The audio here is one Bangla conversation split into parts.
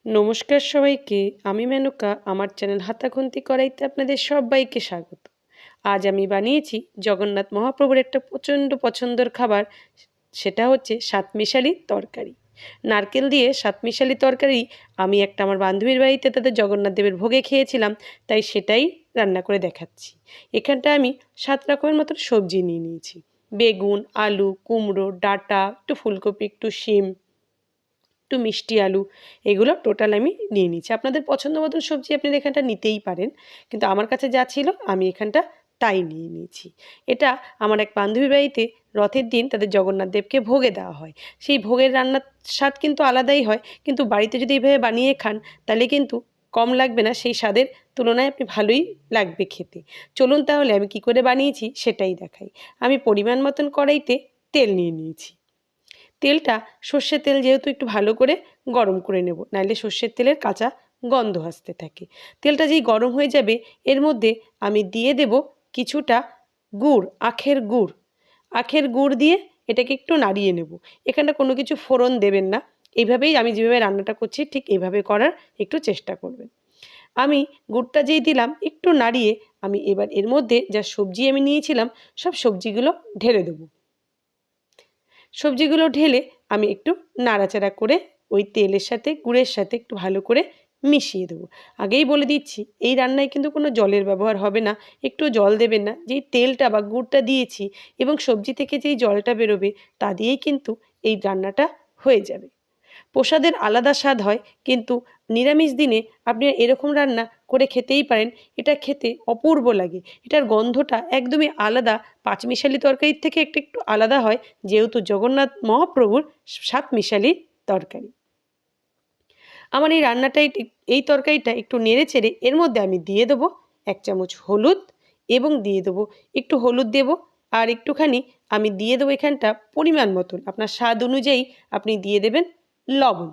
নমস্কার সবাইকে। আমি মেনকা। আমার চ্যানেল হাতাখুন্তি কড়াইতে আপনাদের সবাইকে স্বাগত। আজ আমি বানিয়েছি জগন্নাথ মহাপ্রভুর একটা প্রচণ্ড পছন্দের খাবার। সেটা হচ্ছে সাতমিশালি তরকারি। নারকেল দিয়ে সাতমিশালি তরকারি আমি একটা আমার বান্ধবীর বাড়িতে তাদের জগন্নাথ দেবের ভোগে খেয়েছিলাম, তাই সেটাই রান্না করে দেখাচ্ছি। এখানটা আমি 7 রকমের মতন সবজি নিয়ে নিয়েছি। বেগুন, আলু, কুমড়ো, ডাঁটা, একটু ফুলকপি, একটু শিম, একটু মিষ্টি আলু, এগুলো টোটাল আমি নিয়ে নিচ্ছি। আপনাদের পছন্দ মতন সবজি আপনারা এখানটা নিতেই পারেন, কিন্তু আমার কাছে যা ছিল আমি এখানটা তাই নিয়ে নিয়েছি। এটা আমার এক বান্ধবীর বাড়িতে রথের দিন তাদের জগন্নাথ দেবকে ভোগে দেওয়া হয়। সেই ভোগের রান্নার স্বাদ কিন্তু আলাদাই হয়, কিন্তু বাড়িতে যদি এইভাবে বানিয়ে খান তাহলে কিন্তু কম লাগবে না, সেই স্বাদের তুলনায় আপনি ভালোই লাগবে খেতে। চলুন তাহলে আমি কি করে বানিয়েছি সেটাই দেখাই। আমি পরিমাণ মতন কড়াইতে তেল নিয়ে নিয়েছি। তেলটা সর্ষের তেল যেহেতু একটু ভালো করে গরম করে নেব, নাহলে সর্ষের তেলের কাঁচা গন্ধ আসতে থাকে। তেলটা যেই গরম হয়ে যাবে এর মধ্যে আমি দিয়ে দেব কিছুটা গুড়, আখের গুড়। আখের গুড় দিয়ে এটাকে একটু নাড়িয়ে নেব। এখানটা কোনো কিছু ফোড়ন দেবেন না, এইভাবেই আমি যেভাবে রান্নাটা করছি ঠিক এইভাবে করার একটু চেষ্টা করবেন। আমি গুড়টা যেই দিলাম একটু নাড়িয়ে আমি এবার এর মধ্যে যা সবজি আমি নিয়েছিলাম সব সবজিগুলো ঢেলে দেবো। সবজিগুলো ঢেলে আমি একটু নাড়াচাড়া করে ওই তেলের সাথে গুড়ের সাথে একটু ভালো করে মিশিয়ে দেবো। আগেই বলে দিচ্ছি এই রান্নায় কিন্তু কোনো জলের ব্যবহার হবে না, একটু জল দেবেন না। যেই তেলটা বা গুড়টা দিয়েছি এবং সবজি থেকে যেই জলটা বেরোবে তা দিয়েই কিন্তু এই রান্নাটা হয়ে যাবে। প্রসাদের আলাদা স্বাদ হয়, কিন্তু নিরামিষ দিনে আপনি এরকম রান্না করে খেতেই পারেন। এটা খেতে অপূর্ব লাগে। এটার গন্ধটা একদমই আলাদা, পাঁচমিশালি তরকারির থেকে একটু একটু আলাদা হয়, যেহেতু জগন্নাথ মহাপ্রভুর সাতমিশালি তরকারি। আমার এই রান্নাটাই এই তরকারিটা একটু নেড়ে চেড়ে এর মধ্যে আমি দিয়ে দেবো 1 চামচ হলুদ, এবং দিয়ে দেবো একটু হলুদ দেবো, আর একটুখানি আমি দিয়ে দেবো এখানটা পরিমাণ মতন আপনার স্বাদ অনুযায়ী আপনি দিয়ে দেবেন লবণ।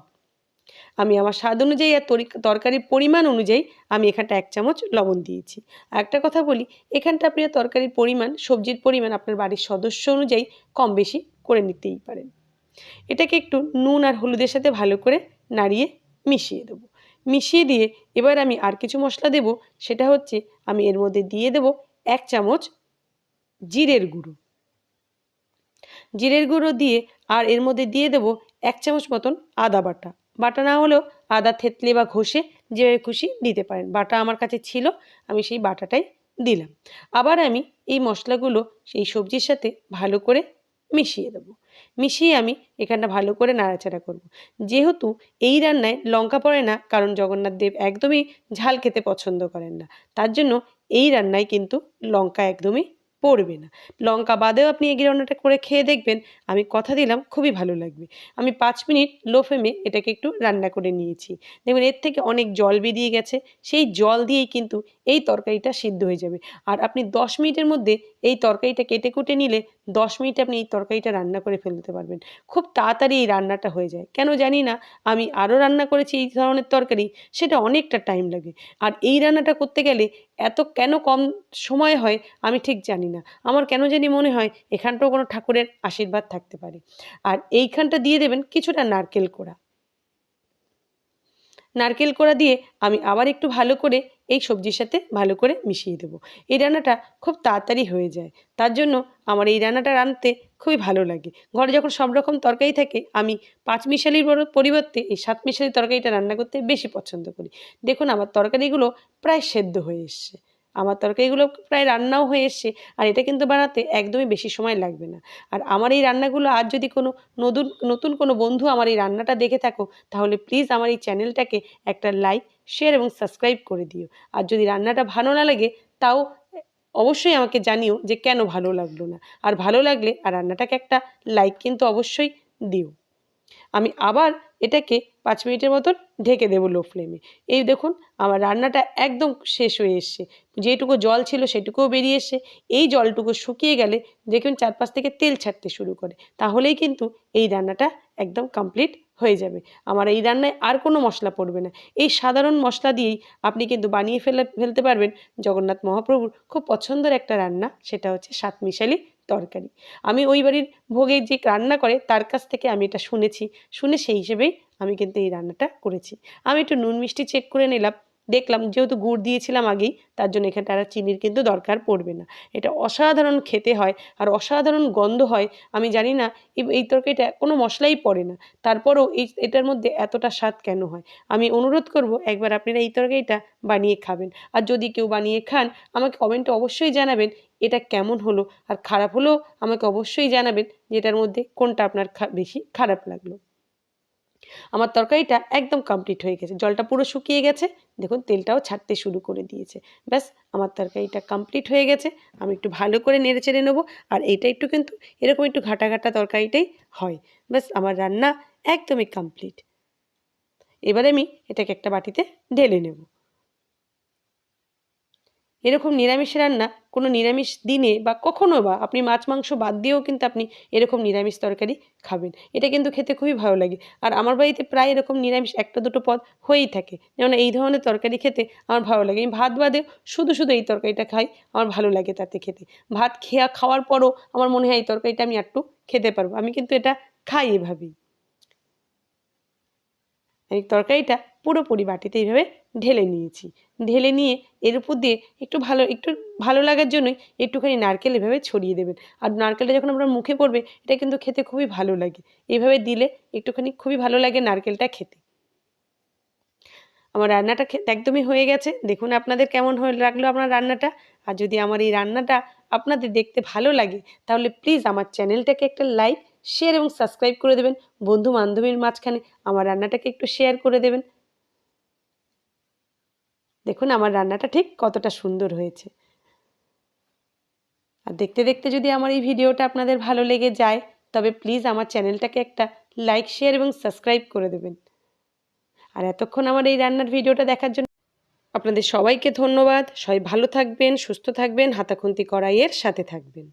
আমি আমার স্বাদ অনুযায়ী আর তরকারির পরিমাণ অনুযায়ী আমি এখানটা 1 চামচ লবণ দিয়েছি। আরেকটা কথা বলি, এখানটা আপনি তরকারির পরিমাণ, সবজির পরিমাণ আপনার বাড়ির সদস্য অনুযায়ী কম বেশি করে নিতেই পারেন। এটাকে একটু নুন আর হলুদের সাথে ভালো করে নাড়িয়ে মিশিয়ে দেবো। মিশিয়ে দিয়ে এবার আমি আর কিছু মশলা দেবো, সেটা হচ্ছে আমি এর মধ্যে দিয়ে দেবো 1 চামচ জিরের গুঁড়ো। জিরের গুঁড়ো দিয়ে আর এর মধ্যে দিয়ে দেবো 1 চামচ মতন আদা বাটা। বাটা না হলেও আদা থেতলে বা ঘষে যেভাবে খুশি দিতে পারেন। বাটা আমার কাছে ছিল, আমি সেই বাটাটাই দিলাম। আবার আমি এই মশলাগুলো সেই সবজির সাথে ভালো করে মিশিয়ে দেবো। মিশিয়ে আমি এখানটা ভালো করে নাড়াচাড়া করব। যেহেতু এই রান্নায় লঙ্কা পড়ে না, কারণ জগন্নাথ দেব একদমই ঝাল খেতে পছন্দ করেন না, তার জন্য এই রান্নায় কিন্তু লঙ্কা একদমই পড়বে না। লঙ্কা বাদেও আপনি এই রান্নাটা করে খেয়ে দেখবেন, আমি কথা দিলাম খুবই ভালো লাগবে। আমি 5 মিনিট লো ফ্লেমে এটাকে একটু রান্না করে নিয়েছি। দেখবেন এর থেকে অনেক জল বেরিয়ে গেছে, সেই জল দিয়েই কিন্তু এই তরকারিটা সিদ্ধ হয়ে যাবে। আর আপনি 10 মিনিটের মধ্যে এই তরকারিটা কেটে কুটে নিলে 10 মিনিটে আপনি এই তরকারিটা রান্না করে ফেলতে পারবেন। খুব তাড়াতাড়ি এই রান্নাটা হয়ে যায়। কেন জানি না, আমি আরও রান্না করেছি এই ধরনের তরকারি, সেটা অনেকটা টাইম লাগে। আর এই রান্নাটা করতে গেলে এত কেন কম সময় হয় আমি ঠিক জানি না। আমার কেন জানি মনে হয় এখানটাও কোনো ঠাকুরের আশীর্বাদ থাকতে পারে। আর এইখানটা দিয়ে দেবেন কিছুটা নারকেল কোড়া। নারকেল কোড়া দিয়ে আমি আবার একটু ভালো করে এই সবজির সাথে ভালো করে মিশিয়ে দেবো। এই রান্নাটা খুব তাড়াতাড়ি হয়ে যায়। তার জন্য আমার এই রান্নাটা রাঁধতে খুবই ভালো লাগে। ঘরে যখন সব রকম তরকারি থাকে আমি পাঁচমিশালির পরিবর্তে এই সাতমিশালি তরকারিটা রান্না করতে বেশি পছন্দ করি। দেখুন আমার তরকারিগুলো প্রায় সেদ্ধ হয়ে এসছে। আমার তরকারিগুলো প্রায় রান্নাও হয়ে এসছে। আর এটা কিন্তু বানাতে একদমই বেশি সময় লাগবে না। আর আমার এই রান্নাগুলো আজ যদি কোনো নতুন কোনো বন্ধু আমার এই রান্নাটা দেখে থাকো, তাহলে প্লিজ আমার এই চ্যানেলটাকে একটা লাইক, শেয়ার এবং সাবস্ক্রাইব করে দিও। আর যদি রান্নাটা ভালো না লাগে তাও অবশ্যই আমাকে জানিও যে কেন ভালো লাগলো না। আর ভালো লাগলে আর রান্নাটাকে একটা লাইক কিন্তু অবশ্যই দিও। আমি আবার এটাকে 5 মিনিটের মতন ঢেকে দেবো লো ফ্লেমে। এই দেখুন আমার রান্নাটা একদম শেষ হয়ে এসছে। যেটুকু জল ছিল সেটুকুও বেরিয়ে এসছে। এই জলটুকু শুকিয়ে গেলে দেখবেন চারপাশ থেকে তেল ছাড়তে শুরু করে। তাহলেই কিন্তু এই রান্নাটা একদম কমপ্লিট হয়ে যাবে। আমার এই রান্নায় আর কোনো মশলা পড়বে না। এই সাধারণ মশলা দিয়েই আপনি কিন্তু বানিয়ে ফেলতে পারবেন জগন্নাথ মহাপ্রভুর খুব পছন্দের একটা রান্না, সেটা হচ্ছে সাতমিশালি তরকারি। আমি ওই বাড়ির ভোগে যে রান্না করে তার কাছ থেকে আমি এটা শুনেছি, শুনে সেই হিসেবেই আমি কিন্তু এই রান্নাটা করেছি। আমি একটু নুন মিষ্টি চেক করে নিলাম, দেখলাম যেহেতু গুড় দিয়েছিলাম আগেই, তার জন্য এখানটা আর চিনির কিন্তু দরকার পড়বে না। এটা অসাধারণ খেতে হয় আর অসাধারণ গন্ধ হয়। আমি জানি না এই তরকারিটা কোনো মশলাই পড়ে না, তারপরেও এটার মধ্যে এতটা স্বাদ কেন হয়। আমি অনুরোধ করব একবার আপনারা এই তরকারিটা বানিয়ে খাবেন। আর যদি কেউ বানিয়ে খান আমাকে কমেন্টে অবশ্যই জানাবেন এটা কেমন হলো, আর খারাপ হলেও আমাকে অবশ্যই জানাবেন যে এটার মধ্যে কোনটা আপনার বেশি খারাপ লাগলো। আমার তরকারিটা একদম কমপ্লিট হয়ে গেছে, জলটা পুরো শুকিয়ে গেছে, দেখুন তেলটাও ছাড়তে শুরু করে দিয়েছে। ব্যাস আমার তরকারিটা কমপ্লিট হয়ে গেছে। আমি একটু ভালো করে নেড়ে চেড়ে নেবো, আর এইটা একটু কিন্তু এরকম একটু ঘাটা ঘাটা তরকারিটাই হয়। ব্যাস আমার রান্না একদমই কমপ্লিট। এবারে আমি এটাকে একটা বাটিতে ঢেলে নেব। এরকম নিরামিষ রান্না কোনো নিরামিষ দিনে বা কখনো বা আপনি মাছ মাংস বাদ দিয়েও কিন্তু আপনি এরকম নিরামিষ তরকারি খাবেন। এটা কিন্তু খেতে খুবই ভালো লাগে। আর আমার বাড়িতে প্রায় এরকম নিরামিষ একটা দুটো পদ হয়েই থাকে। যেমন এই ধরনের তরকারি খেতে আমার ভালো লাগে। আমি ভাত বাদেও শুধু এই তরকারিটা খাই, আমার ভালো লাগে তাতে খেতে। ভাত খাওয়ার পরও আমার মনে হয় এই তরকারিটা আমি আরেকটু খেতে পারবো। আমি কিন্তু এটা খাই এভাবেই। এই তরকারিটা পুরোপুরি বাটিতে এইভাবে ঢেলে নিয়েছি। ঢেলে নিয়ে এর উপর দিয়ে একটু ভালো লাগার জন্যই একটুখানি নারকেল এভাবে ছড়িয়ে দেবেন। আর নারকেলটা যখন আপনার মুখে পড়বে এটা কিন্তু খেতে খুবই ভালো লাগে। এভাবে দিলে একটুখানি খুবই ভালো লাগে নারকেলটা খেতে। আমার রান্নাটা একদমই হয়ে গেছে। দেখুন আপনাদের কেমন লাগলো আমার রান্নাটা। আর যদি আমার এই রান্নাটা আপনাদের দেখতে ভালো লাগে তাহলে প্লিজ আমার চ্যানেলটাকে একটা লাইক, শেয়ার এবং সাবস্ক্রাইব করে দেবেন। বন্ধু-বান্ধবীর মাঝখানে আমার রান্নাটাকে একটু শেয়ার করে দেবেন। দেখুন আমার রান্নাটা ঠিক কতটা সুন্দর হয়েছে। আর দেখতে দেখতে যদি আমার এই ভিডিওটা আপনাদের ভালো লেগে যায় তবে প্লিজ আমার চ্যানেলটাকে একটা লাইক, শেয়ার এবং সাবস্ক্রাইব করে দেবেন। আর এতক্ষণ আমার এই রান্নার ভিডিওটা দেখার জন্য আপনাদের সবাইকে ধন্যবাদ। সবাই ভালো থাকবেন, সুস্থ থাকবেন, হাতাখুন্তি কড়াইয়ের সাথে থাকবেন।